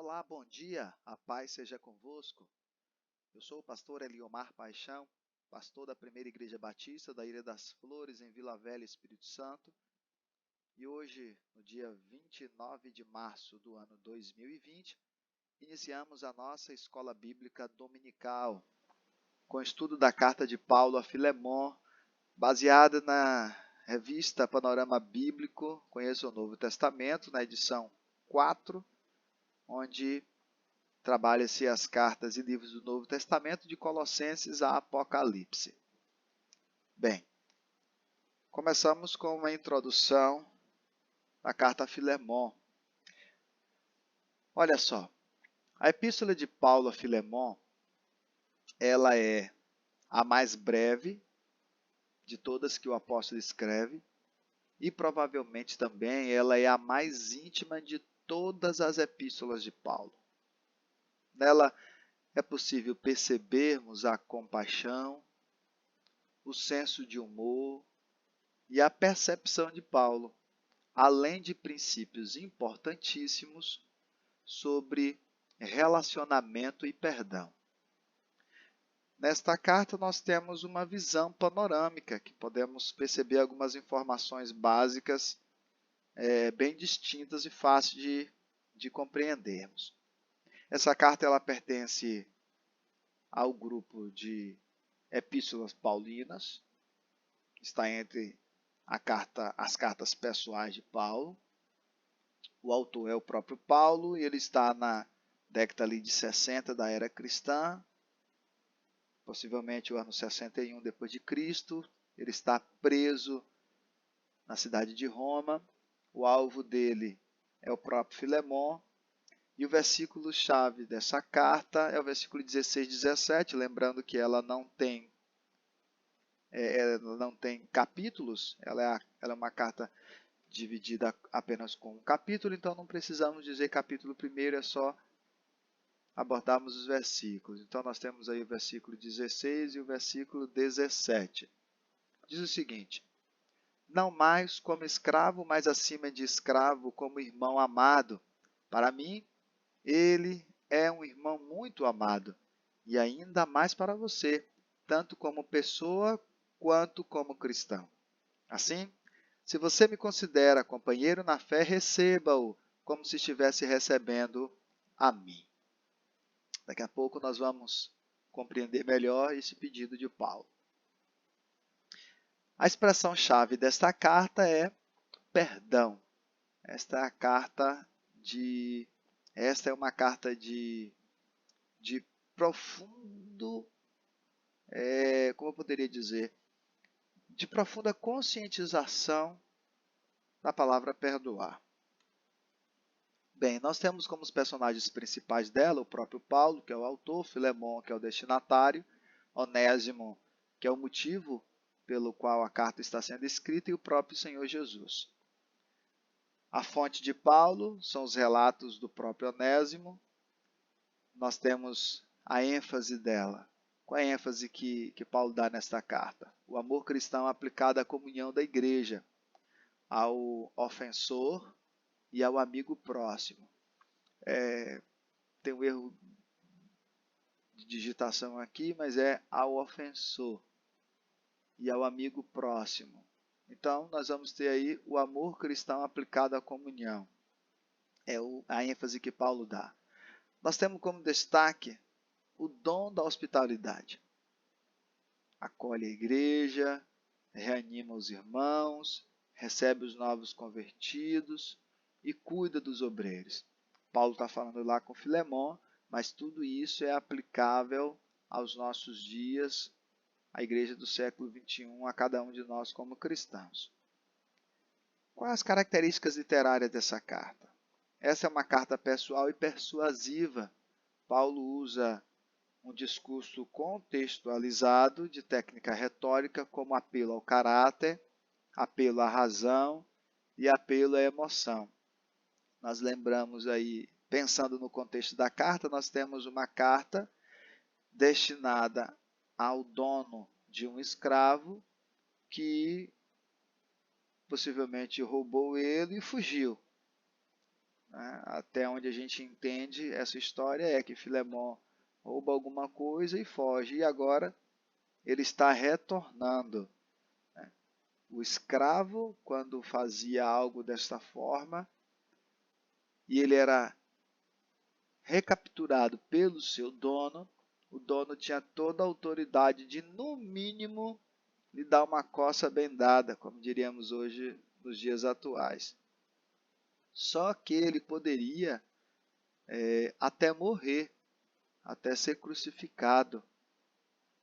Olá, bom dia, a paz seja convosco. Eu sou o pastor Eliomar Paixão, pastor da Primeira Igreja Batista da Ilha das Flores, em Vila Velha, Espírito Santo. E hoje, no dia 29 de março do ano 2020, iniciamos a nossa escola bíblica dominical, com o estudo da carta de Paulo a Filemon, baseada na revista Panorama Bíblico, Conheça o Novo Testamento, na edição 4, onde trabalha-se as cartas e livros do Novo Testamento, de Colossenses a Apocalipse. Bem, começamos com uma introdução à carta a Filemon. Olha só, a epístola de Paulo a Filemon, ela é a mais breve de todas que o apóstolo escreve e provavelmente também ela é a mais íntima de todas as epístolas de Paulo. Nela é possível percebermos a compaixão, o senso de humor e a percepção de Paulo, além de princípios importantíssimos sobre relacionamento e perdão. Nesta carta nós temos uma visão panorâmica, que podemos perceber algumas informações básicas bem distintas e fáceis de compreendermos. Essa carta ela pertence ao grupo de epístolas paulinas, está entre as cartas pessoais de Paulo. O autor é o próprio Paulo e ele está na década ali de 60 da era cristã, possivelmente o ano 61 depois de Cristo. Ele está preso na cidade de Roma. O alvo dele é o próprio Filemon. E o versículo-chave dessa carta é o versículo 16 e 17, lembrando que ela não tem capítulos, ela é uma carta dividida apenas com um capítulo, então não precisamos dizer capítulo primeiro, é só abordarmos os versículos. Então nós temos aí o versículo 16 e o versículo 17. Diz o seguinte: não mais como escravo, mas acima de escravo, como irmão amado. Para mim, ele é um irmão muito amado, e ainda mais para você, tanto como pessoa quanto como cristão. Assim, se você me considera companheiro na fé, receba-o como se estivesse recebendo a mim. Daqui a pouco nós vamos compreender melhor esse pedido de Paulo. A expressão-chave desta carta é perdão. Esta é uma carta de profundo, como eu poderia dizer, de profunda conscientização da palavra perdoar. Bem, nós temos como os personagens principais dela o próprio Paulo, que é o autor, Filemon, que é o destinatário, Onésimo, que é o motivo pelo qual a carta está sendo escrita, e o próprio Senhor Jesus. A fonte de Paulo são os relatos do próprio Onésimo. Nós temos a ênfase dela. Qual é a ênfase que Paulo dá nesta carta? O amor cristão aplicado à comunhão da igreja, ao ofensor e ao amigo próximo. Tem um erro de digitação aqui, mas é ao ofensor e ao amigo próximo. Então, nós vamos ter aí o amor cristão aplicado à comunhão. É a ênfase que Paulo dá. Nós temos como destaque o dom da hospitalidade. Acolhe a igreja, reanima os irmãos, recebe os novos convertidos e cuida dos obreiros. Paulo está falando lá com Filemon, mas tudo isso é aplicável aos nossos dias, à igreja do século XXI, a cada um de nós como cristãos. Quais as características literárias dessa carta? Essa é uma carta pessoal e persuasiva. Paulo usa um discurso contextualizado de técnica retórica como apelo ao caráter, apelo à razão e apelo à emoção. Nós lembramos aí, pensando no contexto da carta, nós temos uma carta destinada ao dono de um escravo que possivelmente roubou ele e fugiu. né? Até onde a gente entende essa história é que Filemon rouba alguma coisa e foge, e agora ele está retornando. O escravo, quando fazia algo desta forma, e ele era recapturado pelo seu dono, o dono tinha toda a autoridade de, no mínimo, lhe dar uma coça bem dada, como diríamos hoje nos dias atuais. Só que ele poderia até morrer, até ser crucificado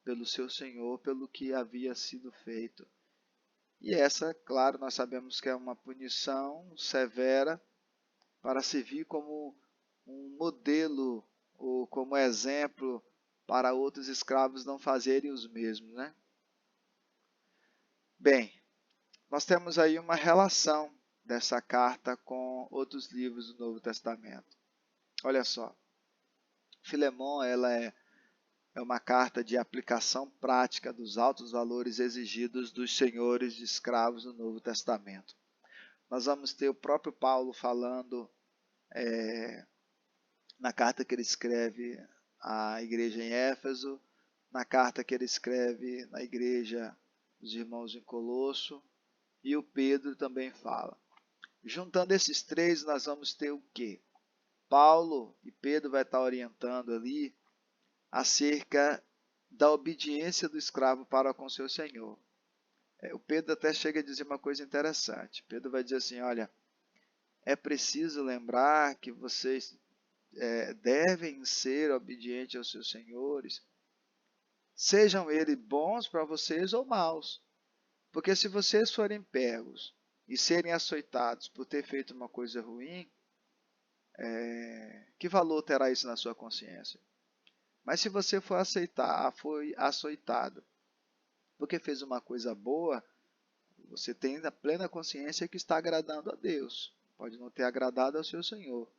pelo seu Senhor, pelo que havia sido feito. E essa, claro, nós sabemos que é uma punição severa para servir como um modelo ou como exemplo para outros escravos não fazerem os mesmos, né? Bem, nós temos aí uma relação dessa carta com outros livros do Novo Testamento. Olha só, Filemon, ela é uma carta de aplicação prática dos altos valores exigidos dos senhores de escravos do Novo Testamento. Nós vamos ter o próprio Paulo falando na carta que ele escreve à igreja em Éfeso, na carta que ele escreve na igreja dos irmãos em Colosso, e o Pedro também fala. Juntando esses três, nós vamos ter o quê? Paulo e Pedro vai estar orientando ali acerca da obediência do escravo para com seu senhor. O Pedro até chega a dizer uma coisa interessante. Pedro vai dizer assim, olha, é preciso lembrar que vocês devem ser obedientes aos seus senhores, sejam eles bons para vocês ou maus. Porque se vocês forem pegos e serem açoitados por ter feito uma coisa ruim, que valor terá isso na sua consciência? Mas se você for foi açoitado porque fez uma coisa boa, você tem a plena consciência que está agradando a Deus. Pode não ter agradado ao seu Senhor.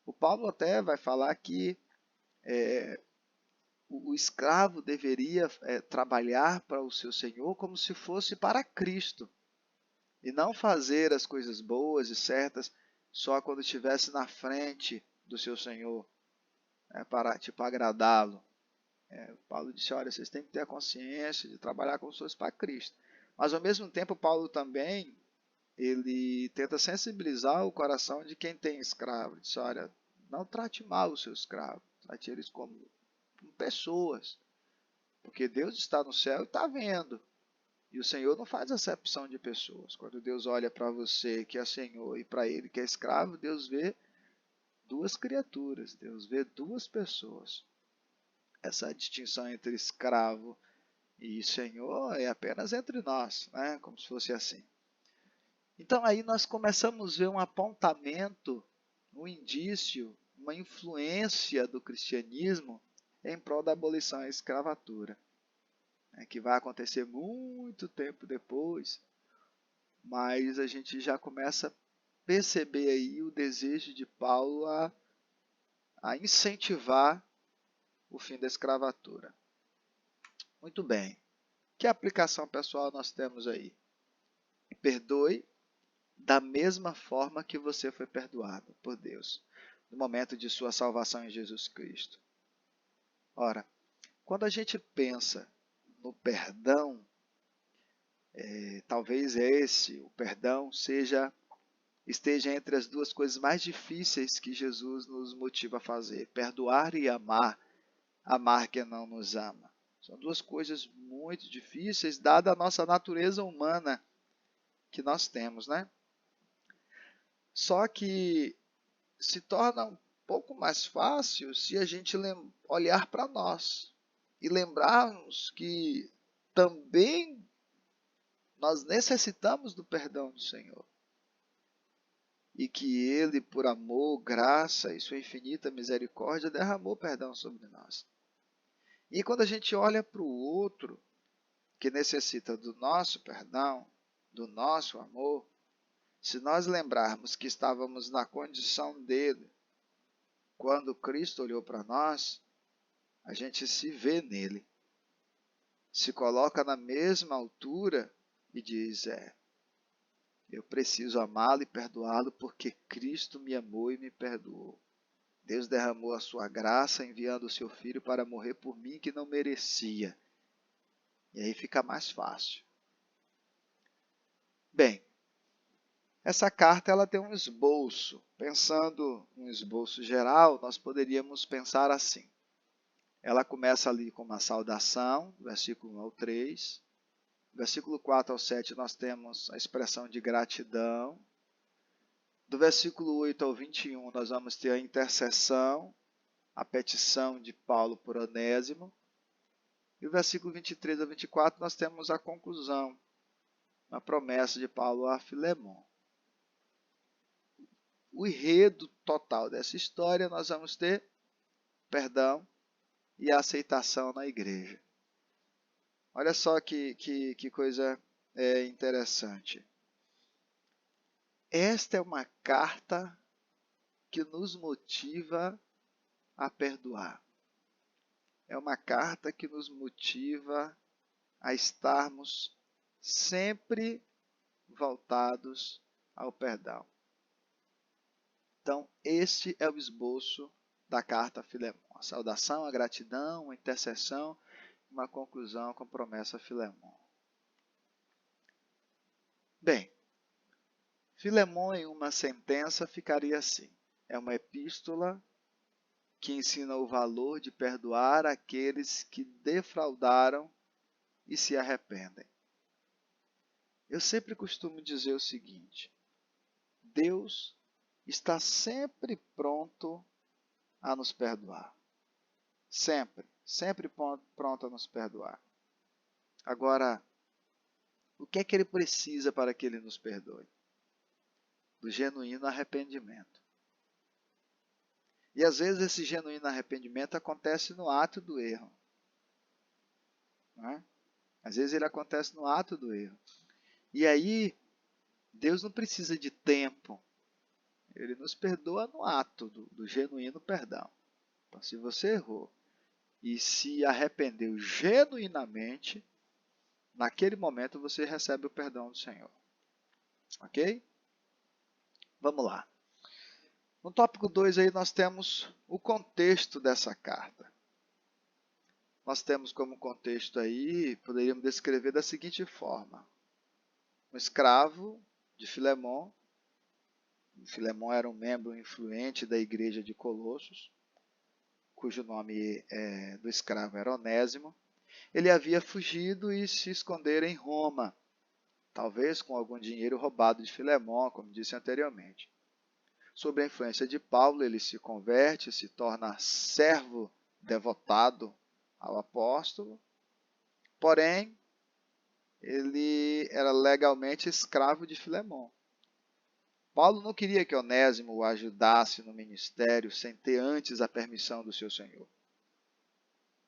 O Paulo até vai falar que o escravo deveria trabalhar para o seu Senhor como se fosse para Cristo. E não fazer as coisas boas e certas só quando estivesse na frente do seu Senhor, para tipo agradá-lo. Paulo disse, olha, vocês têm que ter a consciência de trabalhar como se fosse para Cristo. Mas ao mesmo tempo, Paulo também, ele tenta sensibilizar o coração de quem tem escravo. Ele diz, olha, não trate mal o seu escravo, trate eles como pessoas. Porque Deus está no céu e está vendo. E o Senhor não faz acepção de pessoas. Quando Deus olha para você que é Senhor e para ele que é escravo, Deus vê duas criaturas, Deus vê duas pessoas. Essa distinção entre escravo e Senhor é apenas entre nós, né? Como se fosse assim. Então aí nós começamos a ver um apontamento, um indício, uma influência do cristianismo em prol da abolição da escravatura, que vai acontecer muito tempo depois, mas a gente já começa a perceber aí o desejo de Paulo a incentivar o fim da escravatura. Muito bem. Que aplicação pessoal nós temos aí? Perdoe da mesma forma que você foi perdoado por Deus no momento de sua salvação em Jesus Cristo. Ora, quando a gente pensa no perdão, talvez o perdão esteja entre as duas coisas mais difíceis que Jesus nos motiva a fazer: perdoar e amar quem não nos ama. São duas coisas muito difíceis, dada a nossa natureza humana que nós temos, né? Só que se torna um pouco mais fácil se a gente olhar para nós e lembrarmos que também nós necessitamos do perdão do Senhor. E que Ele, por amor, graça e sua infinita misericórdia, derramou perdão sobre nós. E quando a gente olha para o outro, que necessita do nosso perdão, do nosso amor, se nós lembrarmos que estávamos na condição dele, quando Cristo olhou para nós, a gente se vê nele, se coloca na mesma altura e diz, Eu preciso amá-lo e perdoá-lo porque Cristo me amou e me perdoou. Deus derramou a sua graça enviando o seu Filho para morrer por mim que não merecia. E aí fica mais fácil. Bem, essa carta ela tem um esboço. Pensando um esboço geral, nós poderíamos pensar assim. Ela começa ali com uma saudação, versículo 1 ao 3. Versículo 4 ao 7 nós temos a expressão de gratidão. Do versículo 8 ao 21 nós vamos ter a intercessão, a petição de Paulo por Onésimo. E o versículo 23 a 24 nós temos a conclusão, a promessa de Paulo a Filemon. O enredo total dessa história nós vamos ter perdão e a aceitação na igreja. Olha só que coisa interessante. Esta é uma carta que nos motiva a perdoar. É uma carta que nos motiva a estarmos sempre voltados ao perdão. Então, este é o esboço da carta a Filemon. A saudação, a gratidão, a intercessão, uma conclusão com promessa a Filemon. Bem, Filemon em uma sentença ficaria assim. É uma epístola que ensina o valor de perdoar aqueles que defraudaram e se arrependem. Eu sempre costumo dizer o seguinte: Deus está sempre pronto a nos perdoar. Sempre pronto a nos perdoar. Agora, o que é que Ele precisa para que Ele nos perdoe? Do genuíno arrependimento. E às vezes esse genuíno arrependimento acontece no ato do erro. Não é? Às vezes ele acontece no ato do erro. E aí, Deus não precisa de tempo. Ele nos perdoa no ato do genuíno perdão. Então, se você errou e se arrependeu genuinamente, naquele momento você recebe o perdão do Senhor. Ok? Vamos lá. No tópico 2 aí nós temos o contexto dessa carta. Nós temos como contexto aí, poderíamos descrever da seguinte forma. Um escravo de Filemon. Filemon era um membro influente da igreja de Colossos, cujo nome do escravo era Onésimo. Ele havia fugido e se esconder em Roma, talvez com algum dinheiro roubado de Filemon, como disse anteriormente. Sob a influência de Paulo, ele se converte, se torna servo devotado ao apóstolo, porém, ele era legalmente escravo de Filemon. Paulo não queria que Onésimo o ajudasse no ministério sem ter antes a permissão do seu senhor.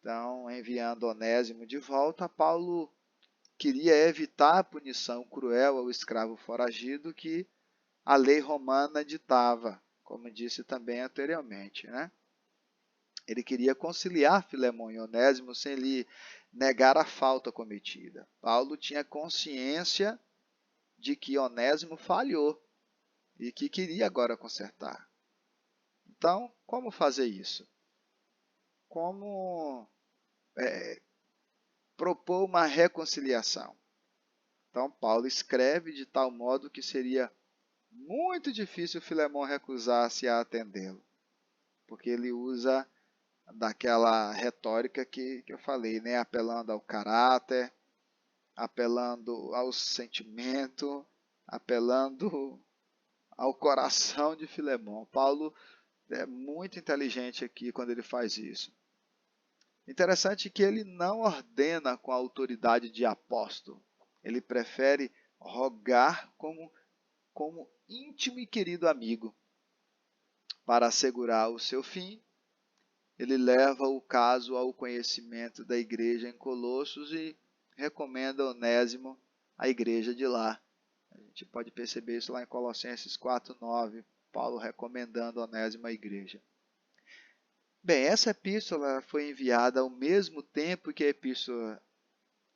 Então, enviando Onésimo de volta, Paulo queria evitar a punição cruel ao escravo foragido que a lei romana ditava, como disse também anteriormente, né? Ele queria conciliar Filemon e Onésimo sem lhe negar a falta cometida. Paulo tinha consciência de que Onésimo falhou e que queria agora consertar. Então, como fazer isso? Como propor uma reconciliação? Então, Paulo escreve de tal modo que seria muito difícil Filemon recusar-se a atendê-lo, porque ele usa daquela retórica que eu falei, né? Apelando ao caráter, apelando ao sentimento, apelando ao coração de Filemon. Paulo é muito inteligente aqui quando ele faz isso. Interessante que ele não ordena com a autoridade de apóstolo. Ele prefere rogar como íntimo e querido amigo. Para assegurar o seu fim, ele leva o caso ao conhecimento da igreja em Colossos e recomenda Onésimo à igreja de lá. A gente pode perceber isso lá em Colossenses 4:9, Paulo recomendando Onésimo à igreja. Bem, essa epístola foi enviada ao mesmo tempo que a epístola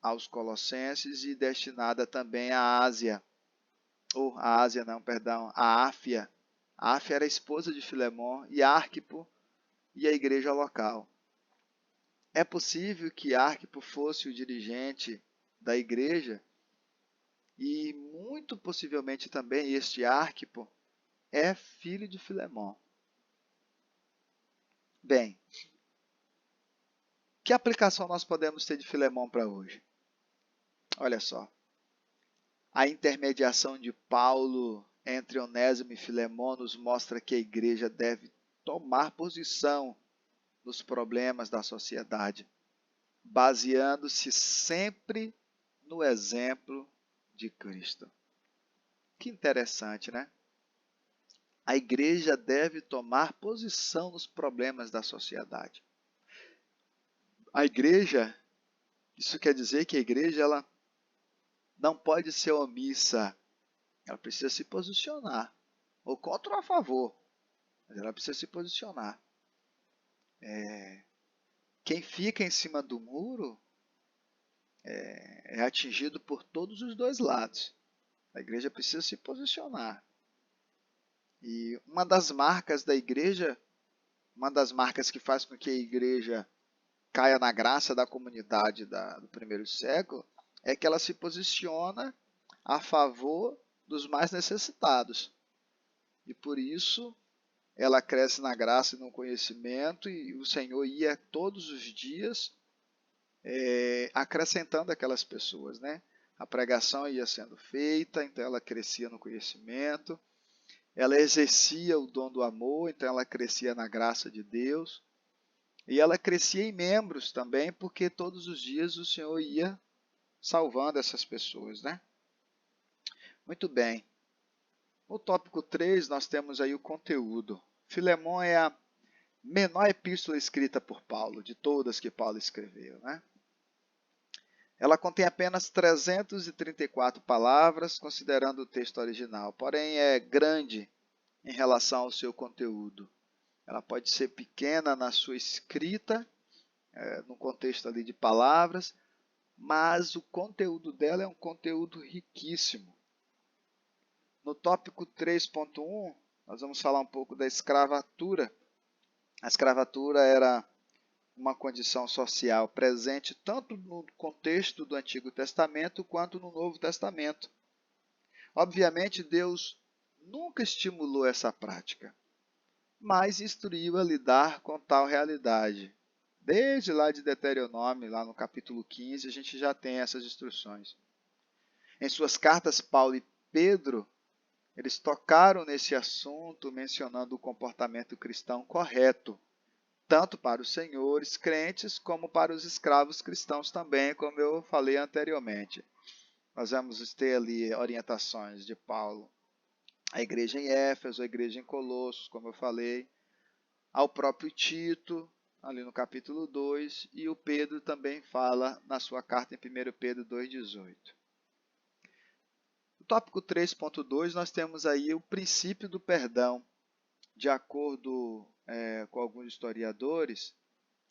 aos Colossenses e destinada também à Ásia. ou a Ásia não, perdão, a Áfia. A Áfia era a esposa de Filemon e Arquipo e a igreja local. É possível que Arquipo fosse o dirigente da igreja e muito possivelmente também este Arquipo é filho de Filemon. Bem, que aplicação nós podemos ter de Filemon para hoje? Olha só, a intermediação de Paulo entre Onésimo e Filemon nos mostra que a igreja deve tomar posição nos problemas da sociedade, baseando-se sempre no exemplo de Cristo. Que interessante, né? A igreja deve tomar posição nos problemas da sociedade. A igreja, isso quer dizer que a igreja ela não pode ser omissa, ela precisa se posicionar, ou contra ou a favor, mas ela precisa se posicionar. Quem fica em cima do muro é atingido por todos os dois lados. A igreja precisa se posicionar. E uma das marcas da igreja, uma das marcas que faz com que a igreja caia na graça da comunidade do primeiro século, é que ela se posiciona a favor dos mais necessitados. E por isso ela cresce na graça e no conhecimento, e o Senhor ia todos os dias acrescentando aquelas pessoas, né? A pregação ia sendo feita, então ela crescia no conhecimento, ela exercia o dom do amor, então ela crescia na graça de Deus, e ela crescia em membros também, porque todos os dias o Senhor ia salvando essas pessoas, né? Muito bem. No tópico 3, nós temos aí o conteúdo. Filemon é a menor epístola escrita por Paulo, de todas que Paulo escreveu, né? Ela contém apenas 334 palavras, considerando o texto original, porém é grande em relação ao seu conteúdo. Ela pode ser pequena na sua escrita, no contexto ali de palavras, mas o conteúdo dela é um conteúdo riquíssimo. No tópico 3.1, nós vamos falar um pouco da escravatura. A escravatura era uma condição social presente tanto no contexto do Antigo Testamento quanto no Novo Testamento. Obviamente, Deus nunca estimulou essa prática, mas instruiu a lidar com tal realidade. Desde lá de Deuteronômio, lá no capítulo 15, a gente já tem essas instruções. Em suas cartas, Paulo e Pedro, eles tocaram nesse assunto, mencionando o comportamento cristão correto, tanto para os senhores crentes, como para os escravos cristãos também, como eu falei anteriormente. Nós vamos ter ali orientações de Paulo à igreja em Éfeso, à igreja em Colossos, como eu falei, ao próprio Tito, ali no capítulo 2, e o Pedro também fala na sua carta em 1 Pedro 2,18. No tópico 3.2, nós temos aí o princípio do perdão. De acordo com alguns historiadores,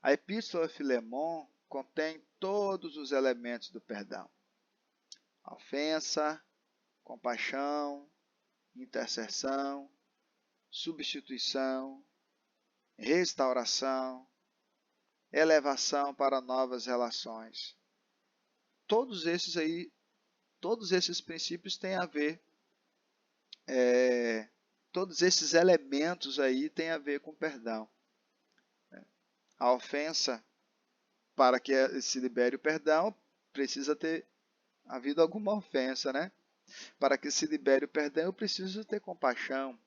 a Epístola a Filemon contém todos os elementos do perdão: a ofensa, compaixão, intercessão, substituição, restauração, elevação para novas relações. Todos esses princípios têm a ver, todos esses elementos aí têm a ver com perdão. A ofensa, para que se libere o perdão, precisa ter havido alguma ofensa, né? Para que se libere o perdão, eu preciso ter compaixão.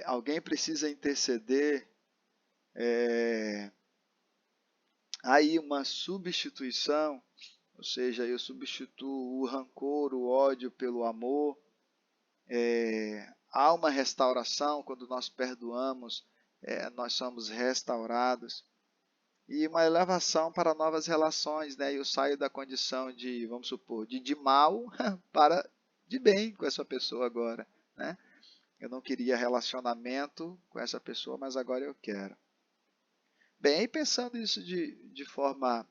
Alguém precisa interceder. Aí uma substituição, ou seja, eu substituo o rancor, o ódio pelo amor. Há uma restauração, quando nós perdoamos, nós somos restaurados. E uma elevação para novas relações, né? Eu saio da condição de, vamos supor, de mal para de bem com essa pessoa agora, né? Eu não queria relacionamento com essa pessoa, mas agora eu quero. Bem, aí pensando isso de forma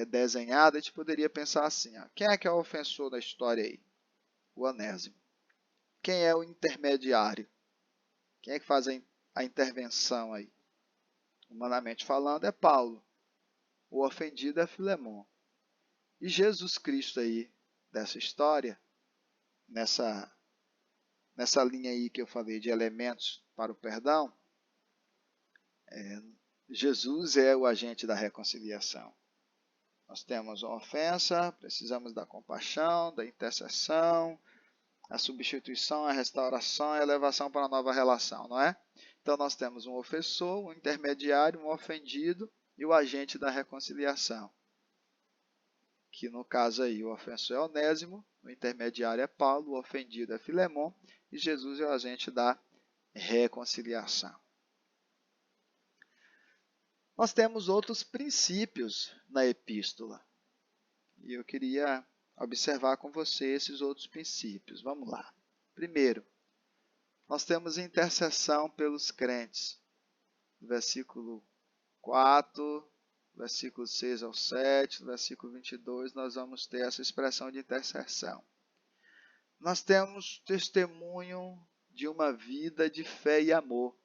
desenhada, a gente poderia pensar assim, ó, quem é que é o ofensor da história aí? o Onésimo. Quem é o intermediário? Quem é que faz a intervenção aí? Humanamente falando, é Paulo. O ofendido é Filemon. E Jesus Cristo aí, dessa história, nessa linha aí que eu falei de elementos para o perdão, Jesus é o agente da reconciliação. Nós temos uma ofensa, precisamos da compaixão, da intercessão, a substituição, a restauração e a elevação para a nova relação, não é? Então nós temos um ofensor, um intermediário, um ofendido e o agente da reconciliação. Que no caso aí o ofensor é Onésimo, o intermediário é Paulo, o ofendido é Filemon e Jesus é o agente da reconciliação. Nós temos outros princípios na epístola e eu queria observar com você esses outros princípios. Vamos lá. Primeiro, nós temos intercessão pelos crentes. No versículo 4, versículo 6 ao 7, no versículo 22, nós vamos ter essa expressão de intercessão. Nós temos testemunho de uma vida de fé e amor.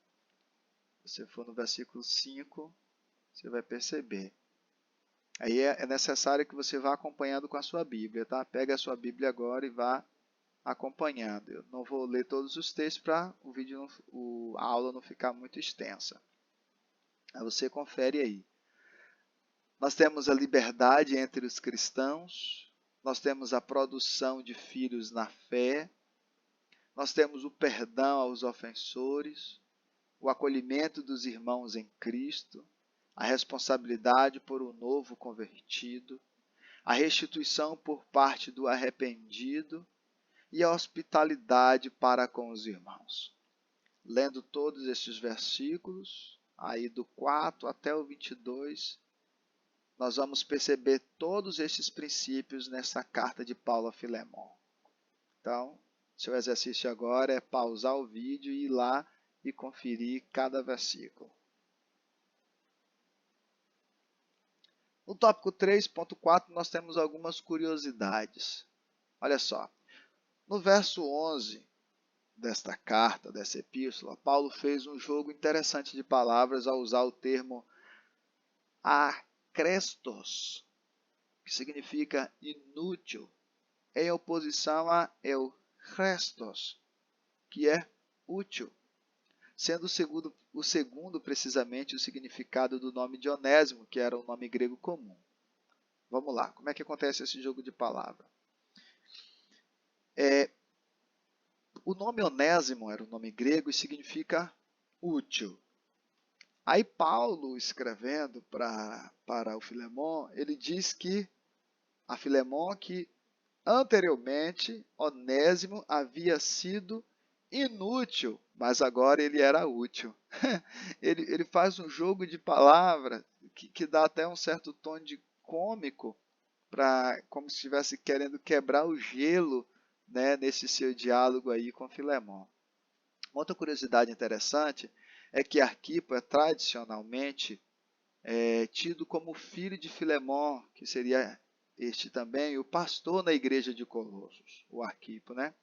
Se você for no versículo 5, você vai perceber. Aí é necessário que você vá acompanhando com a sua Bíblia, tá? Pega a sua Bíblia agora e vá acompanhando. Eu não vou ler todos os textos para a aula não ficar muito extensa. Aí você confere aí. Nós temos a liberdade entre os cristãos, nós temos a produção de filhos na fé, nós temos o perdão aos ofensores, o acolhimento dos irmãos em Cristo, a responsabilidade por um novo convertido, a restituição por parte do arrependido e a hospitalidade para com os irmãos. Lendo todos estes versículos, aí do 4 até o 22, nós vamos perceber todos estes princípios nessa carta de Paulo a Filemon. Então, seu exercício agora é pausar o vídeo e ir lá e conferir cada versículo. No tópico 3.4, nós temos algumas curiosidades. Olha só, no verso 11 desta carta, dessa epístola, Paulo fez um jogo interessante de palavras ao usar o termo akrestos, que significa inútil, em oposição a euchrestos, que é útil, sendo o segundo precisamente o significado do nome de Onésimo, que era um nome grego comum. Vamos lá, como é que acontece esse jogo de palavra? O nome Onésimo era um nome grego e significa útil. Aí Paulo, escrevendo para o Filemon, ele diz que a Filemon que anteriormente Onésimo havia sido inútil, mas agora ele era útil. ele faz um jogo de palavras que dá até um certo tom de cômico, como se estivesse querendo quebrar o gelo, né, nesse seu diálogo aí com Filemon. Outra curiosidade interessante é que Arquipo é tradicionalmente tido como filho de Filemon, que seria este também o pastor na igreja de Colossos, o Arquipo, né?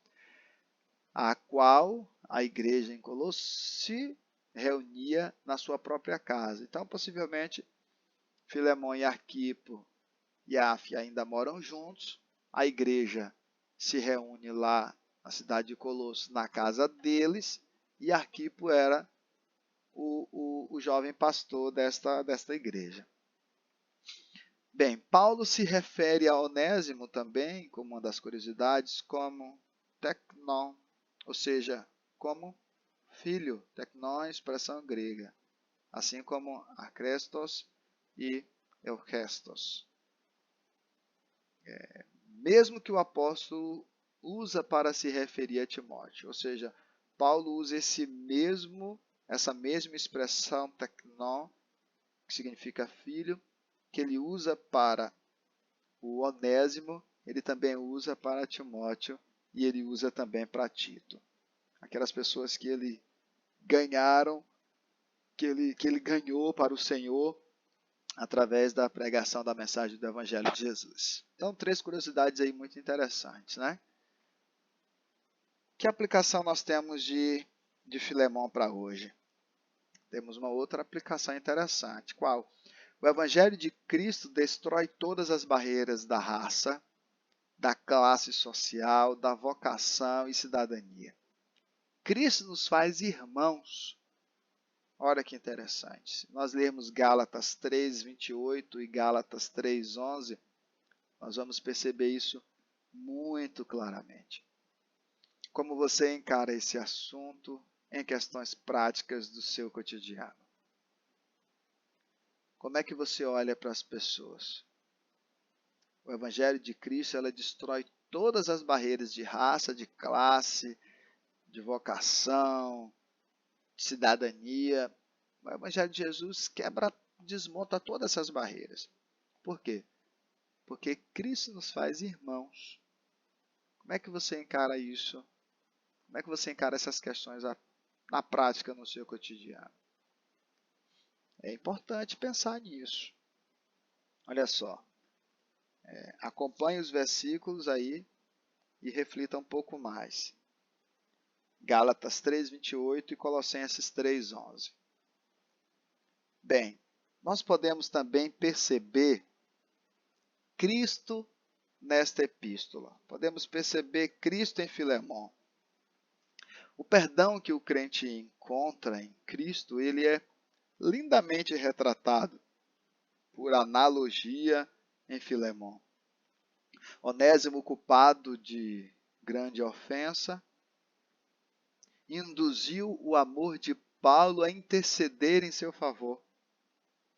A qual a igreja em Colossos se reunia na sua própria casa. Então, possivelmente, Filemon e Arquipo e Áfia ainda moram juntos, a igreja se reúne lá na cidade de Colossos, na casa deles, e Arquipo era o jovem pastor desta igreja. Bem, Paulo se refere a Onésimo também, como uma das curiosidades, como teknon, ou seja, como filho, teknon é expressão grega, assim como akrestos e euchrestos. Mesmo que o apóstolo usa para se referir a Timóteo, ou seja, Paulo usa essa mesma expressão teknon, que significa filho, que ele usa para o Onésimo, ele também usa para Timóteo e ele usa também para Tito. Aquelas pessoas que ele ganharam, que ele ganhou para o Senhor através da pregação da mensagem do Evangelho de Jesus. Então, 3 curiosidades aí muito interessantes, né? Que aplicação nós temos de Filemão para hoje? Temos uma outra aplicação interessante. Qual? O Evangelho de Cristo destrói todas as barreiras da raça, da classe social, da vocação e cidadania. Cristo nos faz irmãos. Olha que interessante. Se nós lermos Gálatas 3:28 e Gálatas 3:11, nós vamos perceber isso muito claramente. Como você encara esse assunto em questões práticas do seu cotidiano? Como é que você olha para as pessoas? O Evangelho de Cristo, ela destrói todas as barreiras de raça, de classe, de vocação, de cidadania. O Evangelho de Jesus desmonta todas essas barreiras. Por quê? Porque Cristo nos faz irmãos. Como é que você encara isso? Como é que você encara essas questões na prática, no seu cotidiano? É importante pensar nisso. Olha só, acompanhe os versículos aí e reflita um pouco mais. Gálatas 3:28 e Colossenses 3:11. Bem, nós podemos também perceber Cristo nesta epístola. Podemos perceber Cristo em Filemão. O perdão que o crente encontra em Cristo, ele é lindamente retratado por analogia em Filemão. Onésimo, culpado de grande ofensa, induziu o amor de Paulo a interceder em seu favor.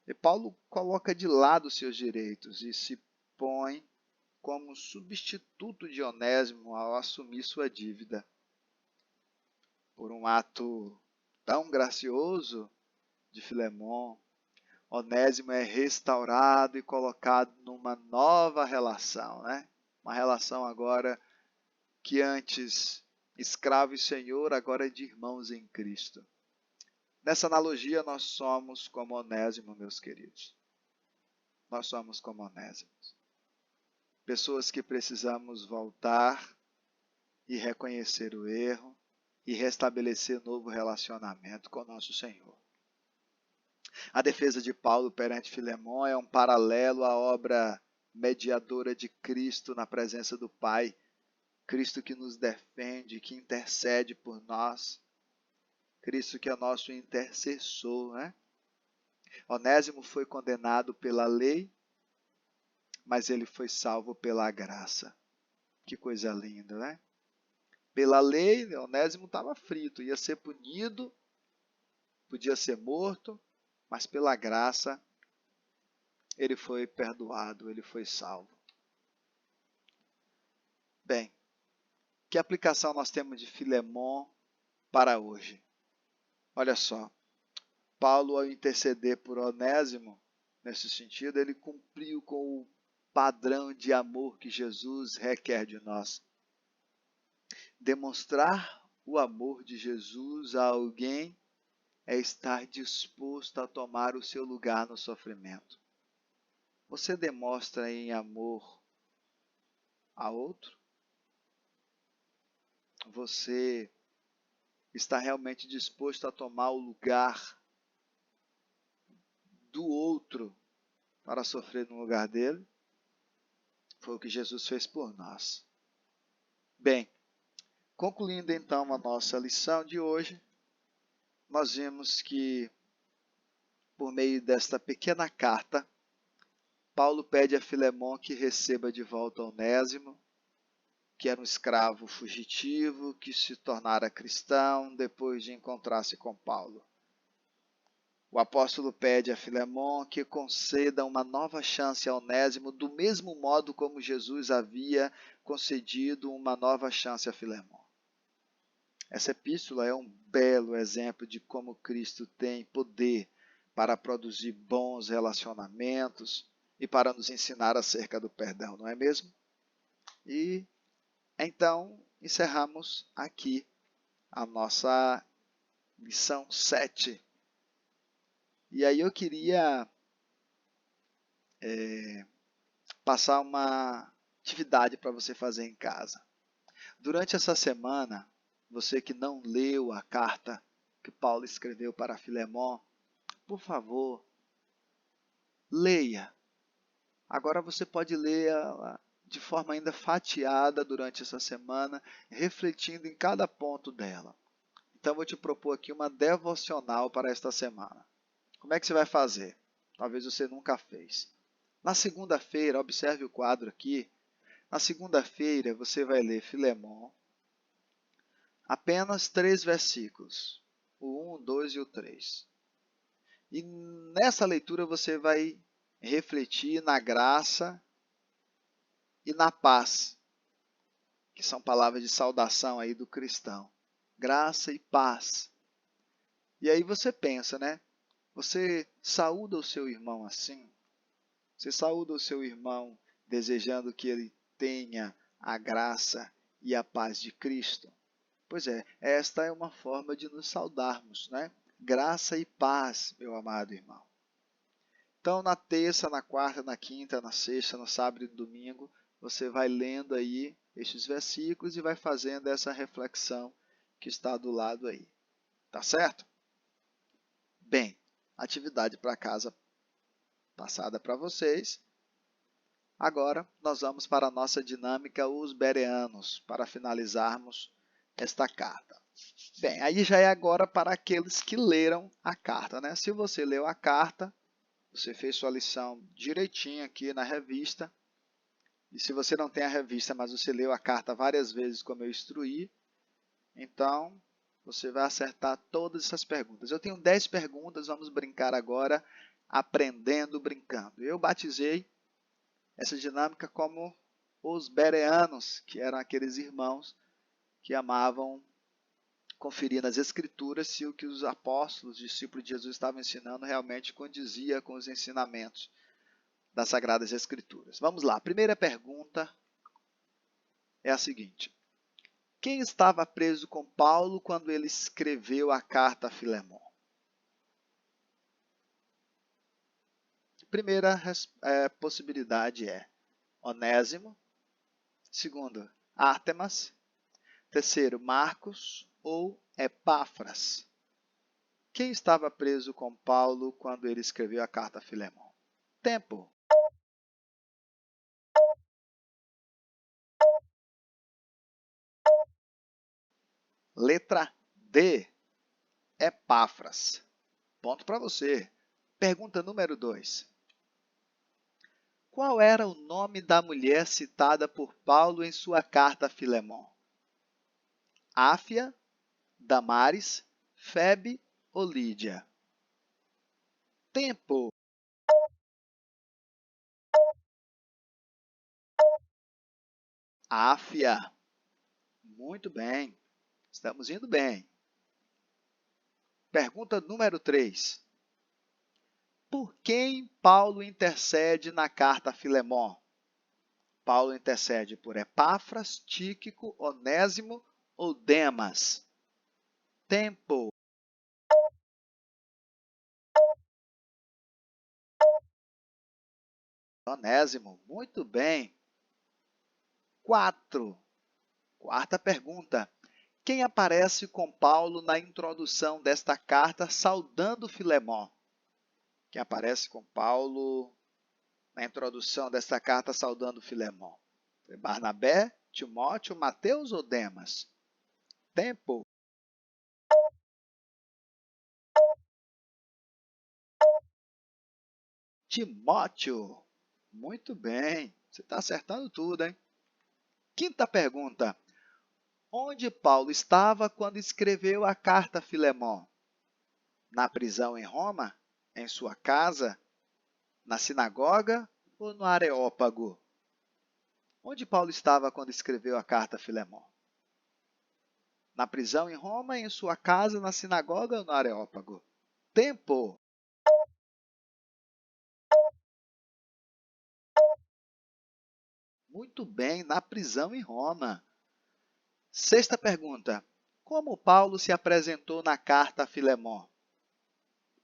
E Paulo coloca de lado seus direitos e se põe como substituto de Onésimo ao assumir sua dívida. Por um ato tão gracioso de Filemão, Onésimo é restaurado e colocado numa nova relação, né? Uma relação agora que antes escravo e senhor, agora é de irmãos em Cristo. Nessa analogia, nós somos como Onésimo, meus queridos. Nós somos como Onésimo. Pessoas que precisamos voltar e reconhecer o erro e restabelecer novo relacionamento com o nosso Senhor. A defesa de Paulo perante Filemão é um paralelo à obra mediadora de Cristo na presença do Pai. Cristo que nos defende, que intercede por nós. Cristo que é nosso intercessor, né? Onésimo foi condenado pela lei, mas ele foi salvo pela graça. Que coisa linda, né? Pela lei, Onésimo estava frito, ia ser punido, podia ser morto, mas pela graça ele foi perdoado, ele foi salvo. Bem, que aplicação nós temos de Filemão para hoje? Olha só, Paulo, ao interceder por Onésimo, nesse sentido, ele cumpriu com o padrão de amor que Jesus requer de nós. Demonstrar o amor de Jesus a alguém é estar disposto a tomar o seu lugar no sofrimento. Você demonstra em amor a outro? Você está realmente disposto a tomar o lugar do outro para sofrer no lugar dele? Foi o que Jesus fez por nós. Bem, concluindo então a nossa lição de hoje, nós vimos que, por meio desta pequena carta, Paulo pede a Filemão que receba de volta Onésimo, que era um escravo fugitivo, que se tornara cristão depois de encontrar-se com Paulo. O apóstolo pede a Filemão que conceda uma nova chance a Onésimo, do mesmo modo como Jesus havia concedido uma nova chance a Filemão. Essa epístola é um belo exemplo de como Cristo tem poder para produzir bons relacionamentos e para nos ensinar acerca do perdão, não é mesmo? E então encerramos aqui a nossa lição 7. E aí eu queria passar uma atividade para você fazer em casa. Durante essa semana, você que não leu a carta que Paulo escreveu para Filemon, por favor, leia. Agora você pode ler de forma ainda fatiada durante essa semana, refletindo em cada ponto dela. Então, eu vou te propor aqui uma devocional para esta semana. Como é que você vai fazer? Talvez você nunca fez. Na segunda-feira, observe o quadro aqui. Na segunda-feira, você vai ler Filemon, apenas 3 versículos, o 1, o 2 e o 3. E nessa leitura você vai refletir na graça e na paz, que são palavras de saudação aí do cristão. Graça e paz. E aí você pensa, né? Você saúda o seu irmão assim? Você saúda o seu irmão desejando que ele tenha a graça e a paz de Cristo? Pois é, esta é uma forma de nos saudarmos, né? Graça e paz, meu amado irmão. Então, na terça, na quarta, na quinta, na sexta, no sábado e no domingo, você vai lendo aí estes versículos e vai fazendo essa reflexão que está do lado aí. Tá certo? Bem, atividade para casa passada para vocês. Agora, nós vamos para a nossa dinâmica Os Bereanos, para finalizarmos esta carta. Bem, aí já é agora para aqueles que leram a carta, né? Se você leu a carta, você fez sua lição direitinho aqui na revista. E se você não tem a revista, mas você leu a carta várias vezes, como eu instruí, então você vai acertar todas essas perguntas. Eu tenho 10 perguntas, vamos brincar agora, aprendendo brincando. Eu batizei essa dinâmica como os bereanos, que eram aqueles irmãos que amavam conferir nas escrituras se o que os apóstolos, discípulos de Jesus estavam ensinando realmente condizia com os ensinamentos das Sagradas Escrituras. Vamos lá, a primeira pergunta é a seguinte: quem estava preso com Paulo quando ele escreveu a carta a Filemon? Primeira possibilidade é Onésimo. Segundo, Ártemas. Terceiro, Marcos ou Epáfras. Quem estava preso com Paulo quando ele escreveu a carta a Filemon? Tempo. Letra D, Epáfras. Ponto para você. Pergunta número 2. Qual era o nome da mulher citada por Paulo em sua carta a Filemon? Áfia, Damares, Febe ou Lídia? Tempo. Áfia. Muito bem. Estamos indo bem. Pergunta número 3. Por quem Paulo intercede na carta a Filemon? Paulo intercede por Epáfras, Tíquico, Onésimo ou Demas? Tempo. Onésimo. Muito bem. 4. Quarta pergunta. Quem aparece com Paulo na introdução desta carta saudando Filemon? Quem aparece com Paulo na introdução desta carta saudando Filemon? Foi Barnabé, Timóteo, Mateus ou Demas? Tempo. Timóteo. Muito bem. Você está acertando tudo, hein? Quinta pergunta. Onde Paulo estava quando escreveu a carta a Filemon? Na prisão em Roma? Em sua casa? Na sinagoga ou no Areópago? Onde Paulo estava quando escreveu a carta a Filemon? Na prisão em Roma, em sua casa, na sinagoga ou no Areópago? Tempo. Muito bem, na prisão em Roma. Sexta pergunta. Como Paulo se apresentou na carta a Filemon?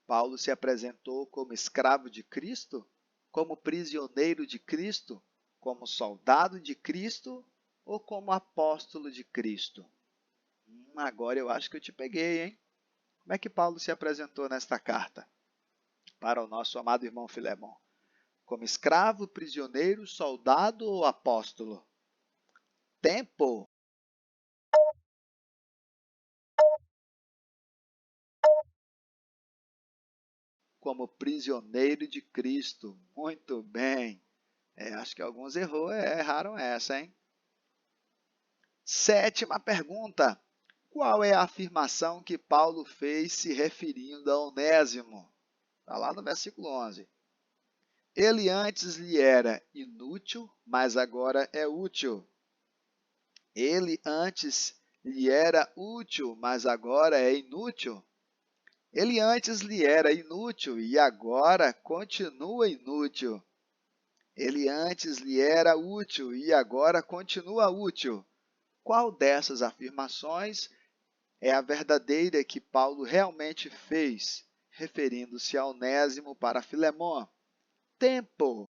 Paulo se apresentou como escravo de Cristo? Como prisioneiro de Cristo? Como soldado de Cristo? Ou como apóstolo de Cristo? Agora eu acho que eu te peguei, hein? Como é que Paulo se apresentou nesta carta para o nosso amado irmão Filemon? Como escravo, prisioneiro, soldado ou apóstolo? Tempo. Como prisioneiro de Cristo. Muito bem. Acho que alguns erraram essa, hein? 7ª pergunta. Qual é a afirmação que Paulo fez se referindo a Onésimo? Está lá no versículo 11. Ele antes lhe era inútil, mas agora é útil. Ele antes lhe era útil, mas agora é inútil. Ele antes lhe era inútil e agora continua inútil. Ele antes lhe era útil e agora continua útil. Qual dessas afirmações é a verdadeira que Paulo realmente fez, referindo-se a Onésimo para Filemon? Tempo.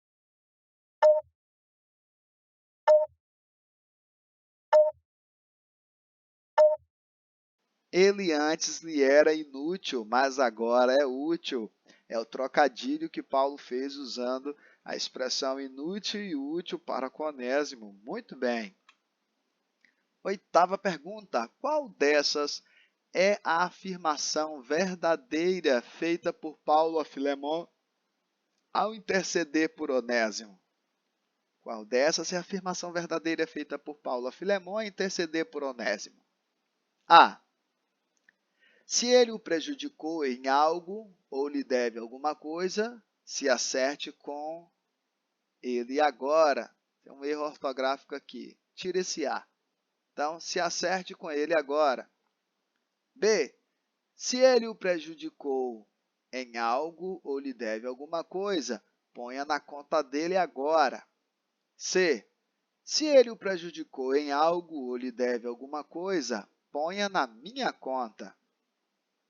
Ele antes lhe era inútil, mas agora é útil. É o trocadilho que Paulo fez usando a expressão inútil e útil para com Onésimo. Muito bem. 8ª pergunta. Qual dessas é a afirmação verdadeira feita por Paulo a Filemon ao interceder por Onésimo? Qual dessas é a afirmação verdadeira feita por Paulo a Filemon ao interceder por Onésimo? A. Se ele o prejudicou em algo ou lhe deve alguma coisa, se acerte com ele agora. Tem um erro ortográfico aqui. Tira esse A. Então, se acerte com ele agora. B. Se ele o prejudicou em algo ou lhe deve alguma coisa, ponha na conta dele agora. C. Se ele o prejudicou em algo ou lhe deve alguma coisa, ponha na minha conta.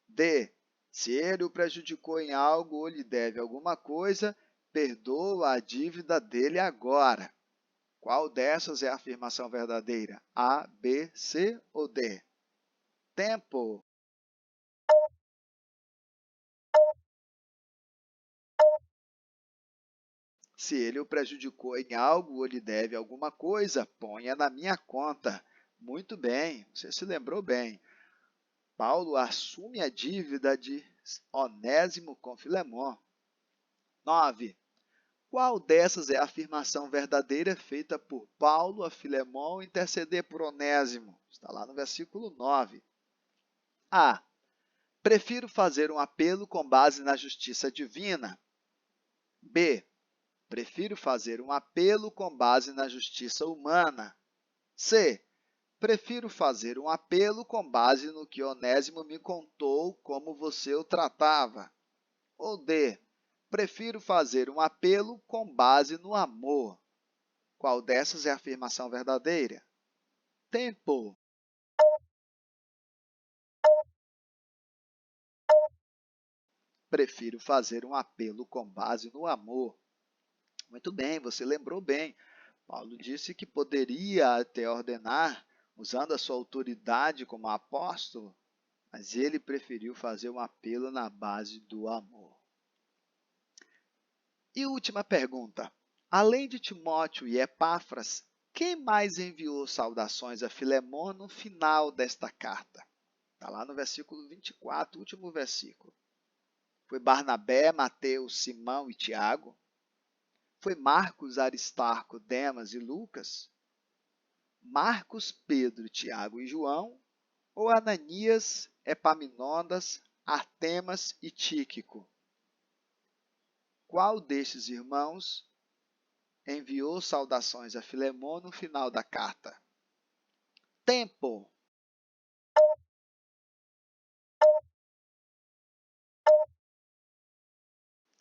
D. Se ele o prejudicou em algo ou lhe deve alguma coisa, perdoa a dívida dele agora. Qual dessas é a afirmação verdadeira? A, B, C ou D? Tempo. Se ele o prejudicou em algo ou lhe deve alguma coisa, ponha na minha conta. Muito bem, você se lembrou bem. Paulo assume a dívida de Onésimo com Filemon. 9. Qual dessas é a afirmação verdadeira feita por Paulo a Filemon interceder por Onésimo? Está lá no versículo 9. A. Prefiro fazer um apelo com base na justiça divina. B. Prefiro fazer um apelo com base na justiça humana. C. Prefiro fazer um apelo com base no que Onésimo me contou como você o tratava. Ou D. Prefiro fazer um apelo com base no amor. Qual dessas é a afirmação verdadeira? Tempo. Prefiro fazer um apelo com base no amor. Muito bem, você lembrou bem. Paulo disse que poderia até ordenar, usando a sua autoridade como apóstolo, mas ele preferiu fazer um apelo na base do amor. E última pergunta. Além de Timóteo e Epáfras, quem mais enviou saudações a Filemon no final desta carta? Está lá no versículo 24, último versículo. Foi Barnabé, Mateus, Simão e Tiago? Foi Marcos, Aristarco, Demas e Lucas? Marcos, Pedro, Tiago e João? Ou Ananias, Epaminondas, Artemas e Tíquico? Qual destes irmãos enviou saudações a Filemon no final da carta? Tempo.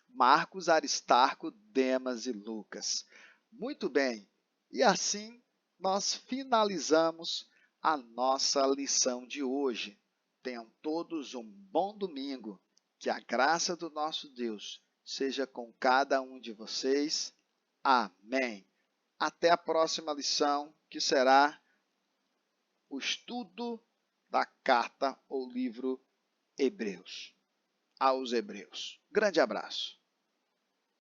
Marcos, Aristarco, Demas e Lucas. Muito bem, e assim nós finalizamos a nossa lição de hoje. Tenham todos um bom domingo, que a graça do nosso Deus seja com cada um de vocês. Amém. Até a próxima lição, que será o estudo da carta ou livro Hebreus, aos Hebreus. Grande abraço.